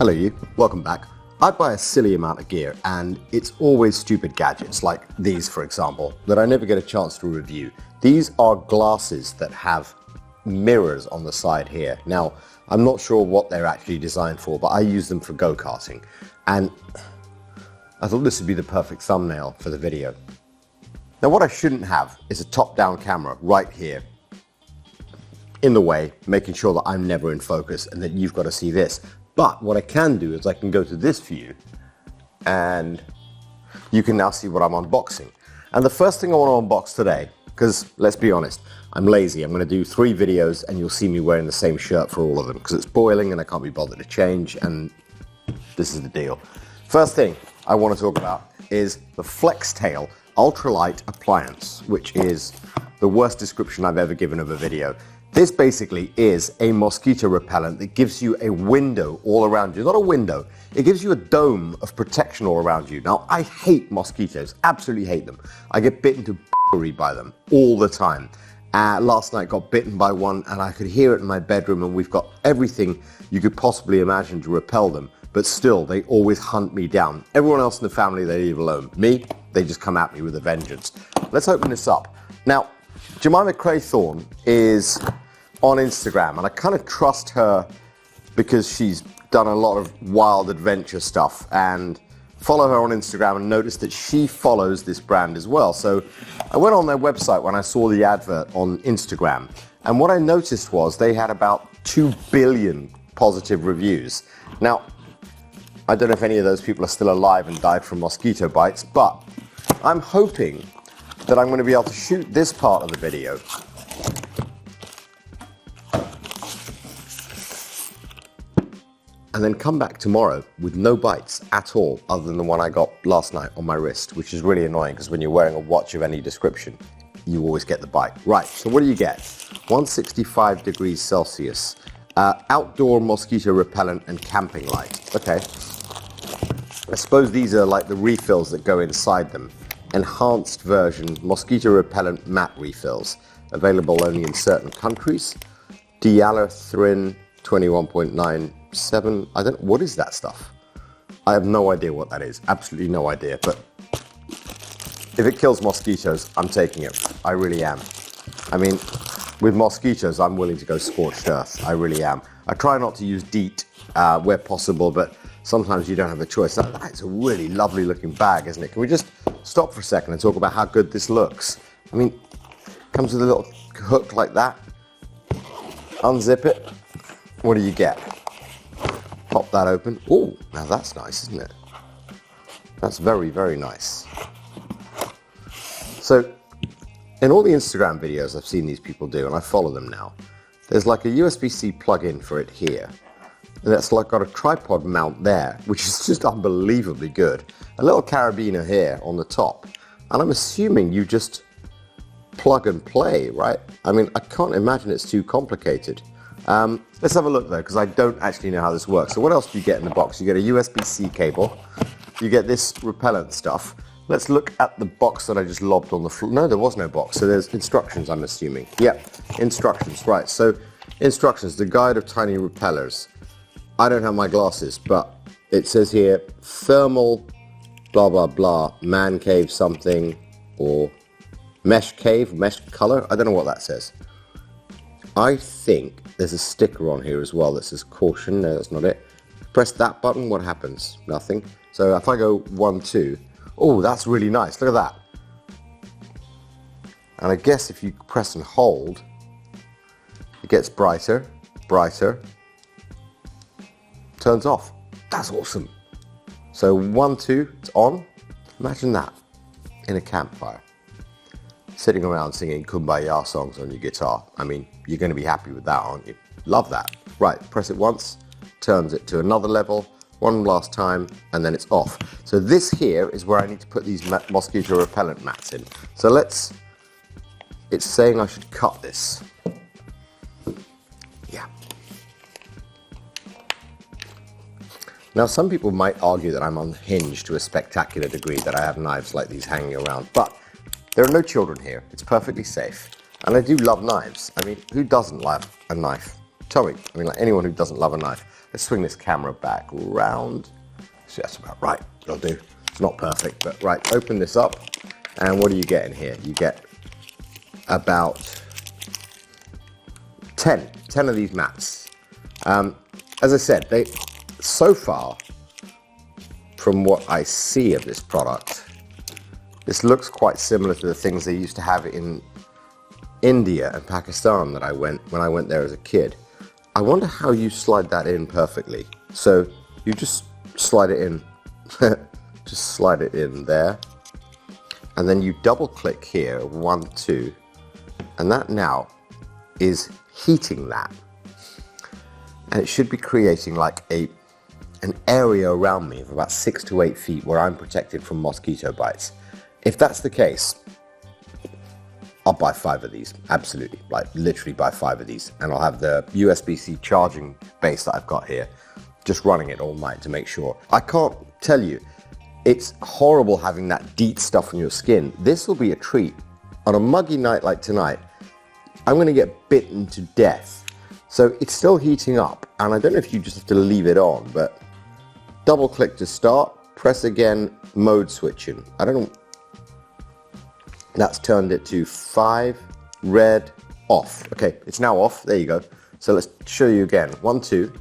Hello you, welcome back. I buy a silly amount of gear and it's always stupid gadgets like these, for example, that I never get a chance to review. These are glasses that have mirrors on the side here. Now, I'm not sure what they're actually designed for, but I use them for go-karting. And I thought this would be the perfect thumbnail for the video. Now, what I shouldn't have is a top-down camera right here in the way, making sure that I'm never in focus and that you've got to see this. But what I can do is I can go to this view and you can now see what I'm unboxing. And the first thing I want to unbox today, because let's be honest, I'm lazy. I'm going to do 3 videos and you'll see me wearing the same shirt for all of them because it's boiling and I can't be bothered to change, and this is the deal. First thing I want to talk about is the FlexTail ultralight appliance, which is the worst description I've ever given of a video. This basically is a mosquito repellent that gives you a window all around you. Not a window, it gives you a dome of protection all around you. Now, I hate mosquitoes, absolutely hate them. I get bitten to by them all the time. Last night got bitten by one and I could hear it in my bedroom, and we've got everything you could possibly imagine to repel them. But still, they always hunt me down. Everyone else in the family, they leave alone. Me, they just come at me with a vengeance. Let's open this up. Now, Jemima Craythorne is on Instagram, and I kind of trust her because she's done a lot of wild adventure stuff, and follow her on Instagram and notice that she follows this brand as well. So I went on their website when I saw the advert on Instagram, and what I noticed was they had about 2 billion positive reviews. Now, I don't know if any of those people are still alive and died from mosquito bites, but I'm hoping that I'm going to be able to shoot this part of the video and then come back tomorrow with no bites at all, other than the one I got last night on my wrist, which is really annoying because when you're wearing a watch of any description, you always get the bite. Right, so what do you get? 165 degrees Celsius, outdoor mosquito repellent and camping light. Okay, I suppose these are like the refills that go inside them. Enhanced version mosquito repellent matte refills, available only in certain countries. Dialethrin 21.97. I don't, what is that stuff? I have no idea what that is. Absolutely no idea. But if it kills mosquitoes, I'm taking it. I really am. I mean, with mosquitoes, I'm willing to go scorched earth. I really am. I try not to use DEET where possible, but sometimes you don't have a choice. That's a really lovely looking bag, isn't it? Can we just stop for a second and talk about how good this looks? I mean, it comes with a little hook like that. Unzip it. What do you get? Pop that open. Oh, now that's nice, isn't it? That's very, very nice. So, in all the Instagram videos I've seen these people do, and I follow them now, there's like a USB-C plug-in for it here. And that's like got a tripod mount there, which is just unbelievably good. A little carabiner here on the top. And I'm assuming you just plug and play, right? I mean, I can't imagine it's too complicated. Let's have a look though, because I don't actually know how this works. So what else do you get in the box? You get a USB-C cable. You get this repellent stuff. Let's look at the box that I just lobbed on the floor. No, there was no box. So there's instructions, I'm assuming. Yep, instructions, right. So instructions, the guide of tiny repellers. I don't have my glasses, but it says here, thermal, blah, blah, blah, man cave something, or mesh cave, mesh color. I don't know what that says. I think there's a sticker on here as well that says caution. No, that's not it. Press that button, what happens? Nothing. So if I go 1, 2, oh, that's really nice. Look at that. And I guess if you press and hold, it gets brighter, brighter, turns off. That's awesome. So 1, 2, it's on. Imagine that in a campfire. Sitting around singing Kumbaya songs on your guitar. I mean, you're going to be happy with that, aren't you? Love that. Right, press it once, turns it to another level, one last time, and then it's off. So this here is where I need to put these mosquito repellent mats in. So let's, it's saying I should cut this. Yeah. Now, some people might argue that I'm unhinged to a spectacular degree, that I have knives like these hanging around, but there are no children here. It's perfectly safe. And I do love knives. I mean, who doesn't love a knife? tell me, I mean, like anyone who doesn't love a knife, let's swing this camera back round. So that's about right, it'll do. It's not perfect, but right, open this up, and what do you get in here? You get about 10 of these mats. As I said, so far, from what I see of this product, this looks quite similar to the things they used to have in India and Pakistan that when I went there as a kid. I wonder how you slide that in perfectly. So you just slide it in, just slide it in there, and then you double click here, 1, 2, and that now is heating that. And it should be creating like an area around me of about 6 to 8 feet where I'm protected from mosquito bites. If that's the case, I'll buy 5 of these, absolutely, like literally buy 5 of these, and I'll have the USB-C charging base that I've got here, just running it all night to make sure. I can't tell you, it's horrible having that DEET stuff on your skin. This will be a treat. On a muggy night like tonight, I'm gonna get bitten to death. So it's still heating up, and I don't know if you just have to leave it on, but double click to start, press again, mode switching. I don't know. That's turned it to 5, red, off. Okay, it's now off, there you go. So let's show you again. 1, 2,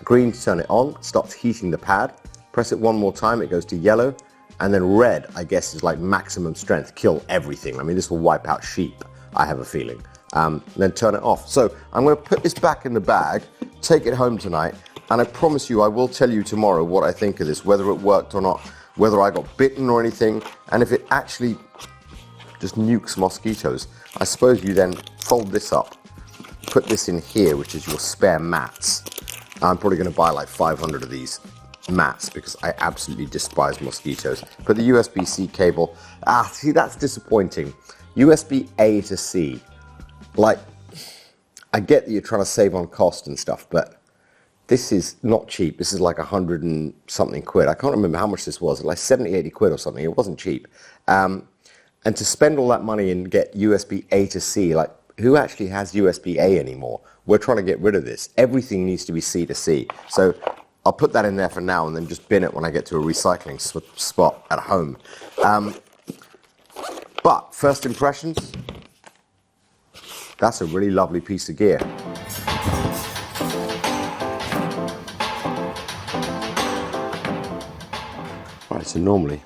green to turn it on, starts heating the pad. Press it one more time, it goes to yellow. And then red, I guess, is like maximum strength, kill everything. I mean, this will wipe out sheep, I have a feeling. Then turn it off. So I'm gonna put this back in the bag, take it home tonight, and I promise you I will tell you tomorrow what I think of this, whether it worked or not, whether I got bitten or anything, and if it actually just nukes mosquitoes. I suppose you then fold this up, put this in here, which is your spare mats. I'm probably going to buy like 500 of these mats because I absolutely despise mosquitoes. Put the USB-C cable. See, that's disappointing. USB-A to C. Like, I get that you're trying to save on cost and stuff, but this is not cheap. This is like 100 and something quid. I can't remember how much this was, like 70, 80 quid or something. It wasn't cheap. And to spend all that money and get USB-A to C, like who actually has USB-A anymore? We're trying to get rid of this. Everything needs to be C to C. So I'll put that in there for now and then just bin it when I get to a recycling spot at home. But first impressions, that's a really lovely piece of gear. Right, so normally,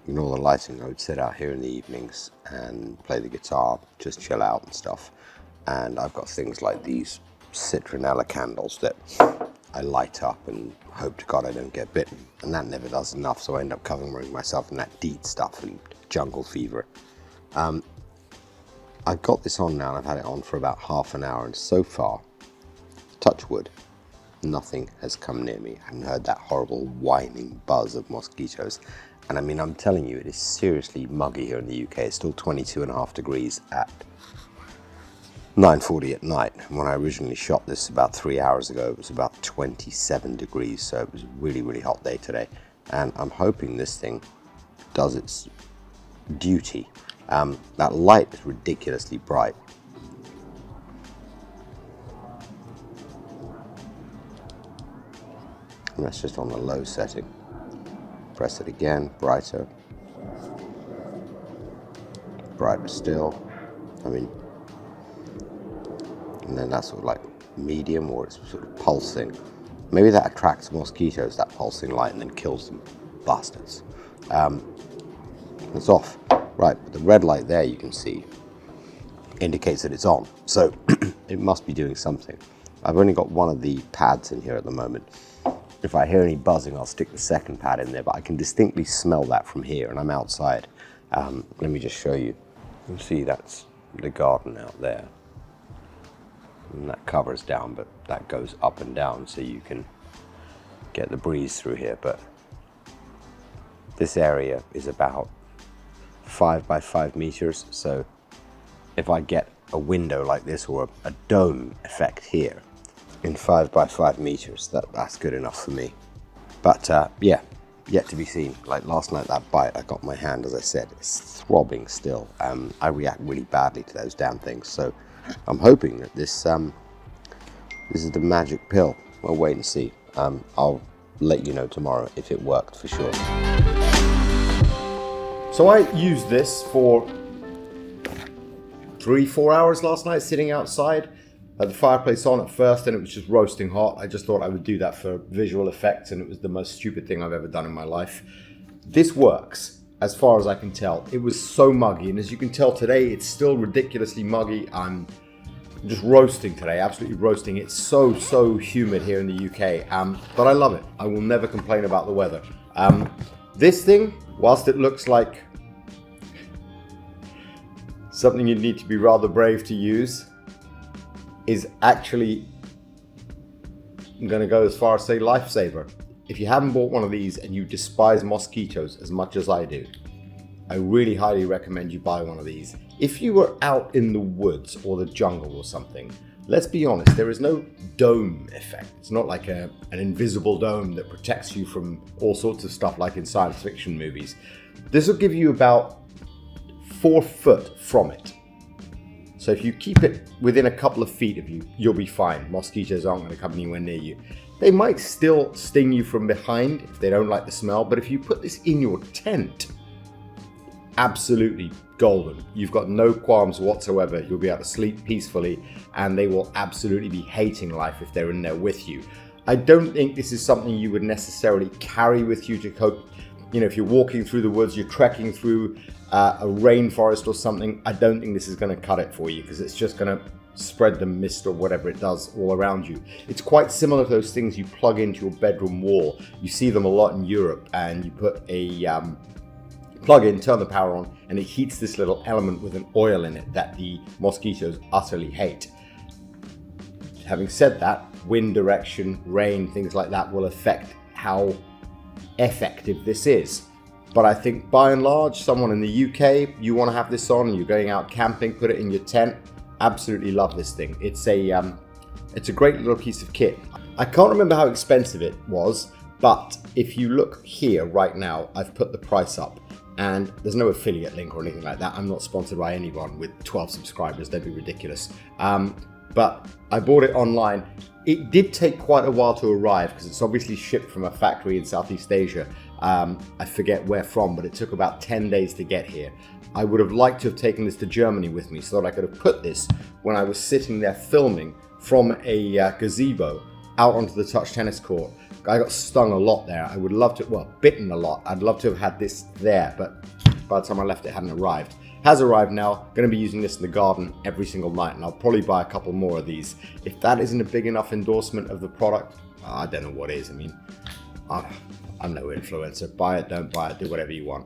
ignore the lighting, I would sit out here in the evenings and play the guitar, just chill out and stuff. And I've got things like these citronella candles that I light up and hope to God I don't get bitten. And that never does enough, so I end up covering myself in that DEET stuff and jungle fever. I've got this on now and I've had it on for about half an hour, and so far, touch wood, nothing has come near me. I haven't heard that horrible whining buzz of mosquitoes. And I mean, I'm telling you, it is seriously muggy here in the UK. It's still 22.5 degrees at 9:40 at night. When I originally shot this about 3 hours ago, it was about 27 degrees. So it was a really, really hot day today. And I'm hoping this thing does its duty. That light is ridiculously bright. And that's just on the low setting. Press it again, brighter, brighter still. I mean, and then that's sort of like medium, or it's sort of pulsing. Maybe that attracts mosquitoes, that pulsing light, and then kills them, bastards. It's off. Right, but the red light there you can see indicates that it's on. So it must be doing something. I've only got one of the pads in here at the moment. If I hear any buzzing, I'll stick the second pad in there, but I can distinctly smell that from here, and I'm outside. Let me just show you. You can see that's the garden out there. And that covers down, but that goes up and down so you can get the breeze through here. But this area is about 5 by 5 meters, so if I get a window like this or a dome effect here in 5 by 5 meters, that's good enough for me. But yeah, yet to be seen. Like last night, that bite I got in my hand, as I said, it's throbbing still. I react really badly to those damn things, so I'm hoping that this This is the magic pill. We'll wait and see. I'll let you know tomorrow if it worked for sure. So I used this for 3-4 hours last night sitting outside. Had the fireplace on at first and it was just roasting hot. I just thought I would do that for visual effects and it was the most stupid thing I've ever done in my life. This works as far as I can tell. It was so muggy, and as you can tell today, it's still ridiculously muggy. I'm just roasting today, absolutely roasting. It's so humid here in the UK, but I love it. I will never complain about the weather. This thing, whilst it looks like something you need to be rather brave to use, is actually, I'm going to go as far as say lifesaver. If you haven't bought one of these and you despise mosquitoes as much as I do, I really highly recommend you buy one of these. If you were out in the woods or the jungle or something, let's be honest, there is no dome effect. It's not like an invisible dome that protects you from all sorts of stuff like in science fiction movies. This will give you about 4 foot from it. So if you keep it within a couple of feet of you, you'll be fine. Mosquitoes aren't going to come anywhere near you. They might still sting you from behind if they don't like the smell, but if you put this in your tent, absolutely golden. You've got no qualms whatsoever. You'll be able to sleep peacefully, and they will absolutely be hating life if they're in there with you. I don't think this is something you would necessarily carry with you to cope. You know, if you're walking through the woods, you're trekking through a rainforest or something, I don't think this is going to cut it for you, because it's just going to spread the mist or whatever it does all around you. It's quite similar to those things you plug into your bedroom wall. You see them a lot in Europe, and you put a plug in, turn the power on, and it heats this little element with an oil in it that the mosquitoes utterly hate. Having said that, wind direction, rain, things like that will affect how effective this is. But I think by and large, someone in the UK, you want to have this on, you're going out camping, put it in your tent, absolutely love this thing. It's a great little piece of kit. I can't remember how expensive it was, but if you look here right now, I've put the price up, and there's no affiliate link or anything like that. I'm not sponsored by anyone with 12 subscribers, that'd be ridiculous. But I bought it online. It did take quite a while to arrive because it's obviously shipped from a factory in Southeast Asia. I forget where from, but it took about 10 days to get here. I would have liked to have taken this to Germany with me so that I could have put this when I was sitting there filming from a gazebo out onto the touch tennis court. I got stung a lot there. I would love to, well, bitten a lot. I'd love to have had this there, but by the time I left, it hadn't arrived. Has arrived now. Going to be using this in the garden every single night, and I'll probably buy a couple more of these. If that isn't a big enough endorsement of the product, I don't know what is. I mean, I'm no influencer. Buy it, don't buy it, do whatever you want.